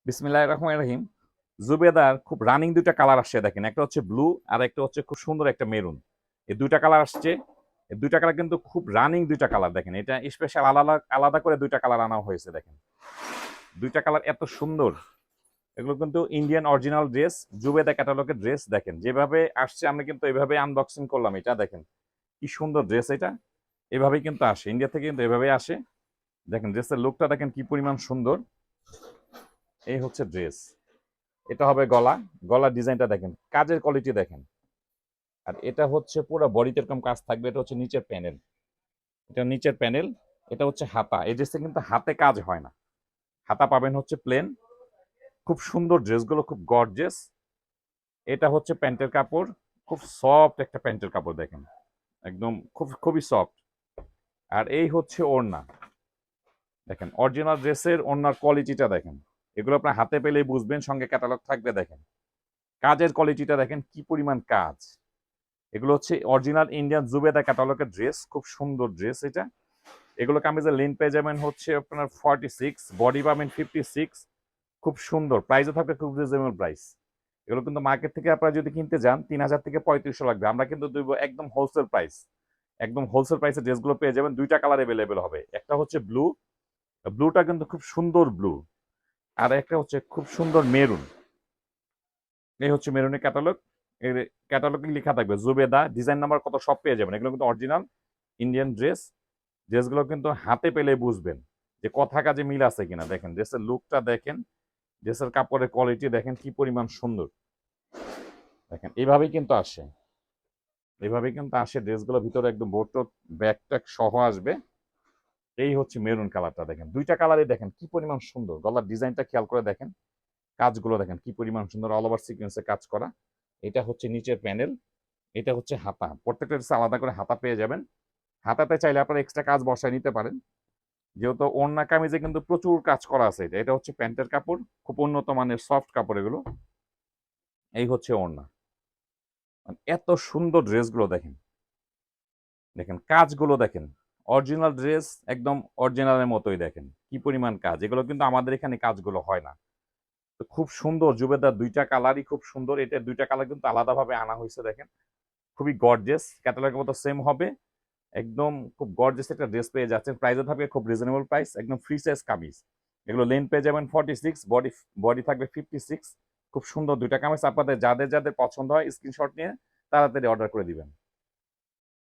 বিসমিল্লাহির রহমানির রহিম। জুবেদার খুব রানিং দুইটা কালার আসছে দেখেন। একটা হচ্ছে ব্লু আর একটা হচ্ছে খুব সুন্দর একটা মেরুন। এই দুইটা কালার আসছে। এই দুইটা কালার কিন্তু খুব রানিং দুইটা কালার দেখেন। এটা স্পেশাল আলাদা আলাদা করে দুইটা কালার আনা হয়েছে দেখেন। দুইটা কালার এত সুন্দর। এগুলো কিন্তু ইন্ডিয়ান অরিজিনাল ড্রেস, জুবেদা ক্যাটালগের ড্রেস দেখেন। যেভাবে আসছে আমি কিন্তু এভাবে আনবক্সিং করলাম। এটা দেখেন কি সুন্দর ড্রেস এটা। এভাবেই কিন্তু আসে, ইন্ডিয়া থেকে কিন্তু এভাবেই আসে। দেখেন ড্রেসের লুকটা দেখেন কি পরিমাণ সুন্দর। এই হচ্ছে ড্রেস। এটা হবে গলা। গলার ডিজাইনটা দেখেন, কাজের কোয়ালিটি দেখেন। আর এটা হচ্ছে পুরো বডিতে এরকম কাজ থাকবে। এটা হচ্ছে নিচের প্যানেল। এটা নিচের প্যানেল। এটা হচ্ছে হাতা। এই ড্রেসে কিন্তু হাতে কাজ হয় না। হাতা পাবেন হচ্ছে প্লেন। খুব সুন্দর ড্রেসগুলো, খুব গর্জিয়াস। এটা হচ্ছে প্যান্টের কাপড়। খুব সফট একটা প্যান্টের কাপড় দেখেন। একদম খুবই সফট। আর এই হচ্ছে ওড়না। দেখেন অরিজিনাল ড্রেসের ওড়নার কোয়ালিটিটা দেখেন। এগুলো আপনার হাতে পেলেই বুঝবেন, সঙ্গে ক্যাটালগ থাকবে দেখেন। কাজের কোয়ালিটিটা দেখেন কি পরিমাণ কাজ। এগুলো হচ্ছে অরিজিনাল ইন্ডিয়ান জুবেদা ক্যাটালগের ড্রেস। খুব সুন্দর ড্রেস এটা। এগুলো কামিজের লেন্থ পেয়ে যাবেন হচ্ছে আপনার 46, বডি পাবেন 56। খুব সুন্দর প্রাইসও থাকবে, খুব রিজনেবল প্রাইস। এগুলো কিন্তু মার্কেট থেকে আপনারা যদি কিনতে যান 3000 থেকে 3500 লাগবে। আমরা কিন্তু দেব একদম হোলসেল প্রাইস। একদম হোলসেল প্রাইসে ড্রেসগুলো পেয়ে যাবেন। দুইটা কালার অ্যাভেলেবেল হবে। একটা হচ্ছে ব্লু। ব্লুটা কিন্তু খুব সুন্দর ব্লু। আর একটা হচ্ছে খুব সুন্দর মেরুন। এই হচ্ছে মেরুনের ক্যাটালগ। এর ক্যাটালগে লেখা থাকবে জুবেদা, ডিজাইন নাম্বার কত সব পেয়ে যাবেন। এগুলো কিন্তু অরিজিনাল ইন্ডিয়ান ড্রেস। ড্রেসগুলো কিন্তু হাতে পেলে বুঝবেন যে কথা কাজে মিল আছে কিনা। দেখেন ড্রেসের লুকটা দেখেন, ড্রেসের কাপড়ের কোয়ালিটি দেখেন কি পরিমাণ সুন্দর। দেখেন এইভাবেই কিন্তু আসে। এইভাবেই কিন্তু আসে ড্রেসগুলোর ভিতরে একদম বোট ব্যাগ ট্যাগ সহ আসবে। এই হচ্ছে মেরুন কালারটা দেখেন। দুইটা কালারই দেখেন কি পরিমাণ সুন্দর। গলার ডিজাইনটা খেয়াল করে দেখেন। কাজগুলো দেখেন কি পরিমাণ সুন্দর, অল ওভার সিকোয়েন্সে কাজ করা। এটা হচ্ছে নিচের প্যানেল। এটা হচ্ছে হাতা। প্রত্যেকটা ড্রেসে আলাদা করে হাতা পেয়ে যাবেন। হাতাতে চাইলে আপনারা এক্সট্রা কাজ বসায় নিতে পারেন। যেহেতু ওড়না কামিজে কিন্তু প্রচুর কাজ করা আছে। এটা হচ্ছে প্যান্টের কাপড়, খুব উন্নত মানের সফট কাপড় এগুলো। এই হচ্ছে ওড়না। মানে এত সুন্দর ড্রেসগুলো দেখেন। দেখেন কাজগুলো দেখেন। অরিজিনাল ড্রেস, একদম অরিজিনালের মতোই দেখেন কি পরিমাণ কাজ। এগুলো কিন্তু আমাদের এখানে কাজগুলো হয় না। তো খুব সুন্দর জুবেদার দুইটা কালারই খুব সুন্দর। এটা দুইটা কালার কিন্তু আলাদাভাবে আনা হয়েছে দেখেন। খুবই গর্জিয়াস, ক্যাটালগের মতো সেম হবে। একদম খুব গর্জিয়াস একটা ড্রেস পেয়ে যাচ্ছেন। প্রাইসও থাকবে খুব রিজনেবল প্রাইস, একদম ফ্রি সাইজ কামিজ। এগুলো লেন্থ পেয়ে যাবেন 46, বডি বডি থাকবে 56। খুব সুন্দর দুইটা কামিজ। আপনাদের যাদের যাদের পছন্দ হয় স্ক্রিনশট নিয়ে তাড়াতাড়ি অর্ডার করে দিবেন।